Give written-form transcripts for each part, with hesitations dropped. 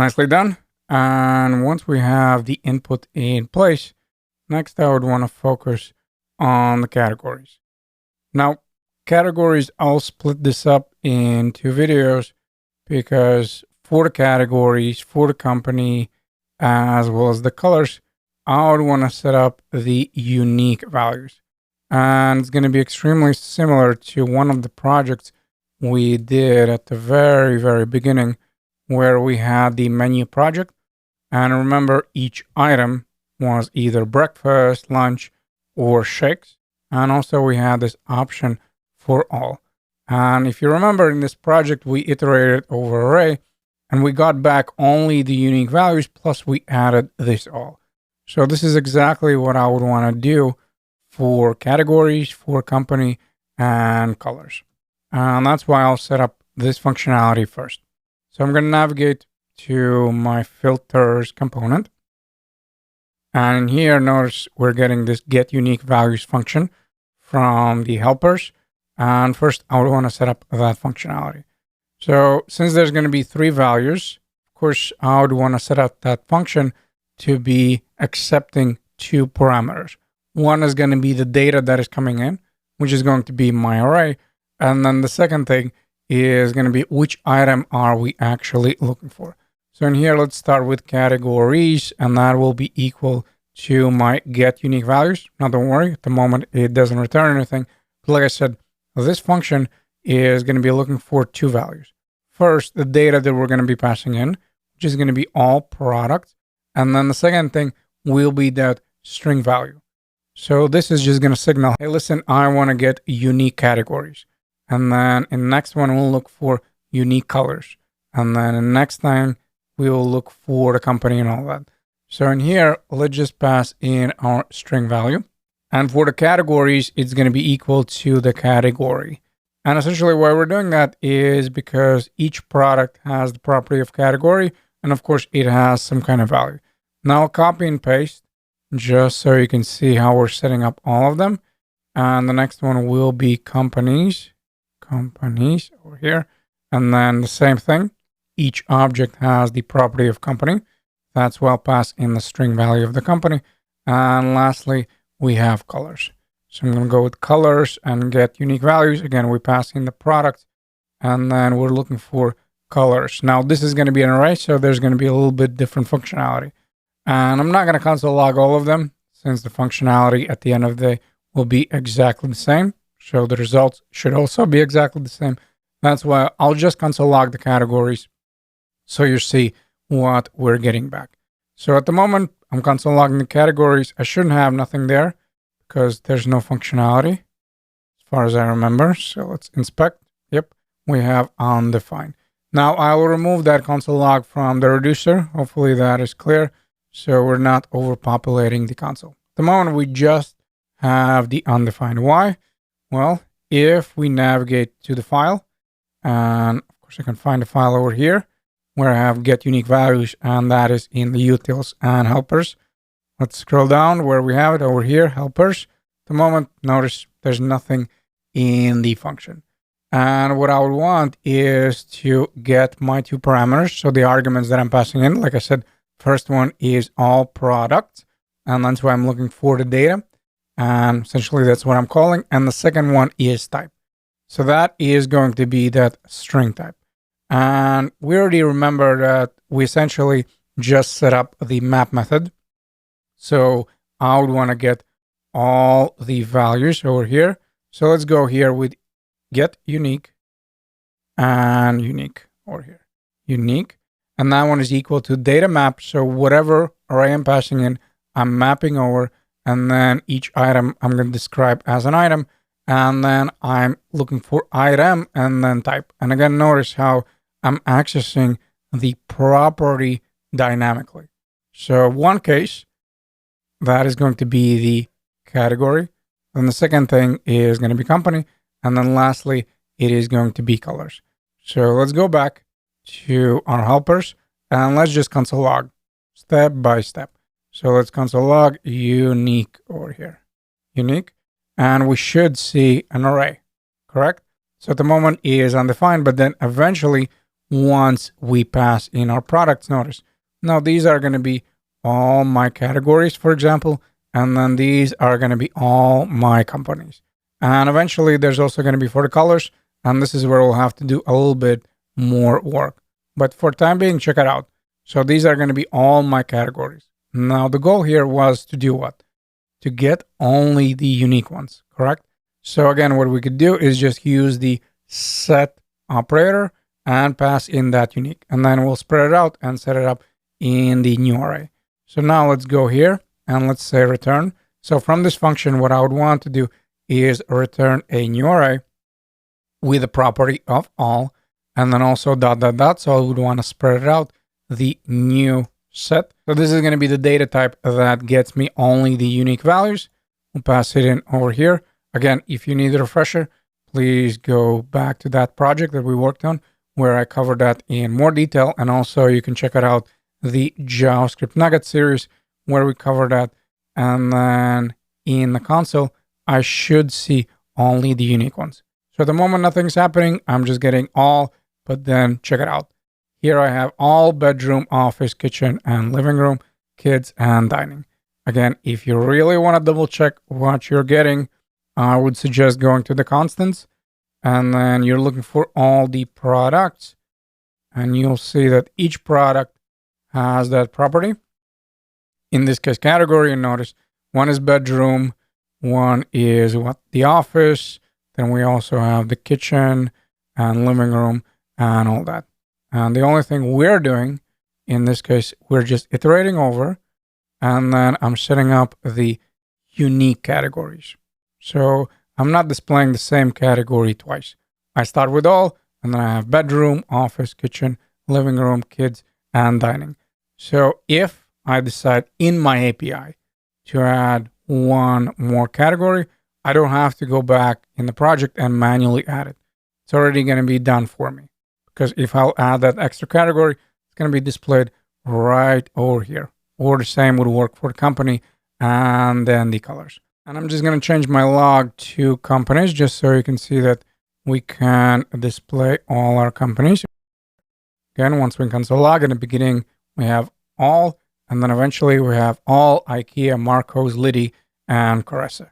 Nicely done. And once we have the input in place, next I would want to focus on the categories. Now, categories, I'll split this up into videos because for the categories, for the company, as well as the colors, I would want to set up the unique values. And it's going to be extremely similar to one of the projects we did at the very, very beginning where we had the menu project. And remember, each item was either breakfast, lunch, or shakes. And also, we had this option for all. And if you remember, in this project, we iterated over array and we got back only the unique values, plus we added this all. So, this is exactly what I would want to do for categories, for company, and colors. And that's why I'll set up this functionality first. So, I'm going to navigate to my filters component. And here, notice we're getting this get unique values function from the helpers. And first, I would want to set up that functionality. So since there's going to be 3 values, of course, I would want to set up that function to be accepting 2 parameters. One is going to be the data that is coming in, which is going to be my array. And then the second thing is going to be which item are we actually looking for. So in here, let's start with categories, and that will be equal to my get unique values. Now, don't worry, at the moment, it doesn't return anything. But like I said, this function is going to be looking for 2 values. First, the data that we're going to be passing in, which is going to be all products. And then the second thing will be that string value. So this is just going to signal, hey, listen, I want to get unique categories. And then in the next one, we'll look for unique colors. And then in the next time, we will look for the company and all that. So in here, let's just pass in our string value. And for the categories, it's going to be equal to the category. And essentially why we're doing that is because each product has the property of category. And of course, it has some kind of value. Now copy and paste just so you can see how we're setting up all of them. And the next one will be companies over here. And then the same thing. Each object has the property of company. That's why I'll pass in the string value of the company. And lastly, we have colors. So I'm going to go with colors and get unique values. Again, we pass in the product and then we're looking for colors. Now, this is going to be an array, so there's going to be a little bit different functionality. And I'm not going to console log all of them since the functionality at the end of the day will be exactly the same. So the results should also be exactly the same. That's why I'll just console log the categories so you see what we're getting back. So at the moment, I'm console logging the categories. I shouldn't have nothing there because there's no functionality as far as I remember. So let's inspect. Yep, we have undefined. Now I will remove that console log from the reducer. Hopefully that is clear. So we're not overpopulating the console. At the moment, we just have the undefined. Why? Well, if we navigate to the file, and of course I can find the file over here where I have get unique values, and that is in the utils and helpers. Let's scroll down where we have it over here, helpers. At the moment, notice there's nothing in the function. And what I would want is to get my 2 parameters. So the arguments that I'm passing in, like I said, first one is all products, and that's why I'm looking for the data. And essentially that's what I'm calling. And the second one is type. So that is going to be that string type. And we already remember that we essentially just set up the map method. So I would want to get all the values over here. So let's go here with get unique and unique over here. Unique. And that one is equal to data map. So whatever array I'm passing in, I'm mapping over. And then each item I'm going to describe as an item. And then I'm looking for item and then type. And again, notice how I'm accessing the property dynamically. So one case, that is going to be the category. Then the second thing is going to be company. And then lastly, it is going to be colors. So let's go back to our helpers and let's just console log step by step. So let's console log unique over here. Unique. And we should see an array, correct? So at the moment it is undefined, but then eventually once we pass in our products. Notice now these are going to be all my categories, for example, and then these are going to be all my companies. And eventually there's also going to be for the colors, and this is where we'll have to do a little bit more work. But for time being, check it out. So these are going to be all my categories. Now the goal here was to do what? To get only the unique ones, correct? So again, what we could do is just use the set operator and pass in that unique, and then we'll spread it out and set it up in the new array. So now let's go here and let's say return. So from this function, what I would want to do is return a new array with a property of all, and then also dot dot dot. So I would want to spread it out the new set. So this is going to be the data type that gets me only the unique values. We'll pass it in over here. Again, if you need a refresher, please go back to that project that we worked on where I covered that in more detail. And also you can check it out, the JavaScript Nugget series where we cover that. And then in the console, I should see only the unique ones. So at the moment, nothing's happening. I'm just getting all, but then check it out. Here I have all bedroom, office, kitchen, and living room, kids, and dining. Again, if you really want to double check what you're getting, I would suggest going to the constants, and then you're looking for all the products, and you'll see that each product has that property. In this case, category, and notice one is bedroom, one is what, the office, then we also have the kitchen and living room and all that. And the only thing we're doing in this case, we're just iterating over, and then I'm setting up the unique categories. So I'm not displaying the same category twice. I start with all, and then I have bedroom, office, kitchen, living room, kids, and dining. So if I decide in my API to add one more category, I don't have to go back in the project and manually add it. It's already going to be done for me. Because if I'll add that extra category, it's going to be displayed right over here. Or the same would work for the company and then the colors. And I'm just going to change my log to companies just so you can see that we can display all our companies. Again, once we console log, in the beginning, we have all, and then eventually we have all IKEA, Marcos, Liddy, and Caressa.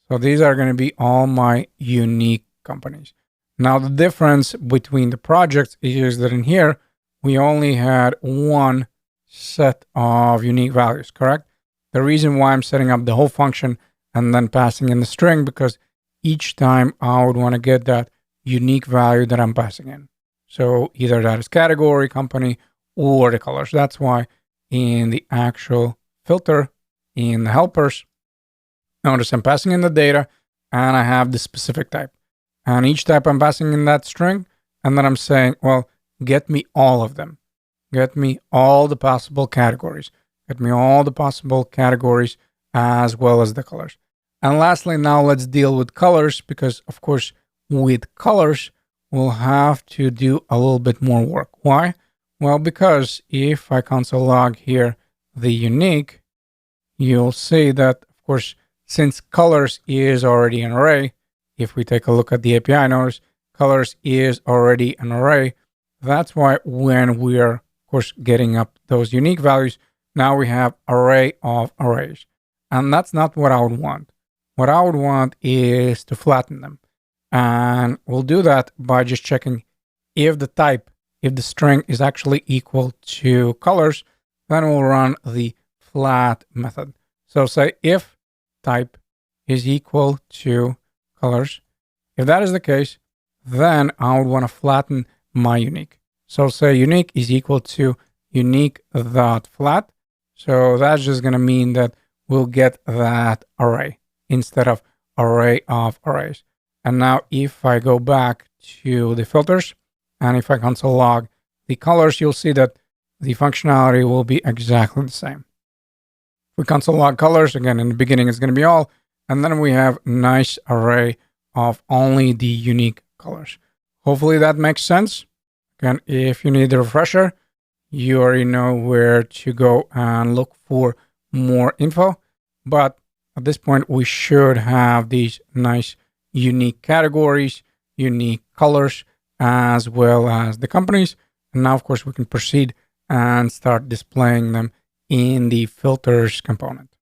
So these are going to be all my unique companies. Now, the difference between the projects is that in here, we only had one set of unique values, correct? The reason why I'm setting up the whole function and then passing in the string, because each time I would want to get that unique value that I'm passing in. So either that is category, company, or the colors. That's why in the actual filter, in the helpers, notice I'm passing in the data and I have the specific type. And each type I'm passing in that string, and then I'm saying, well, get me all of them. Get me all the possible categories. Get me all the possible categories as well as the colors. And lastly, now let's deal with colors, because of course, with colors, we'll have to do a little bit more work. Why? Well, because if I console log here the unique, you'll see that, of course, since colors is already an array, if we take a look at the API, notice colors is already an array. That's why when we're, of course, getting up those unique values, now we have array of arrays. And that's not what I would want. What I would want is to flatten them. And we'll do that by just checking if the type, if the string is actually equal to colors, then we'll run the flat method. So say if type is equal to colors. If that is the case, then I would want to flatten my unique. So say unique is equal to unique.flat. So that's just going to mean that we'll get that array instead of array of arrays. And now if I go back to the filters and if I console log the colors, you'll see that the functionality will be exactly the same. If we console log colors, again, in the beginning, it's going to be all. And then we have nice array of only the unique colors. Hopefully that makes sense. Again, if you need a refresher, you already know where to go and look for more info. But at this point, we should have these nice unique categories, unique colors, as well as the companies. And now, of course, we can proceed and start displaying them in the filters component.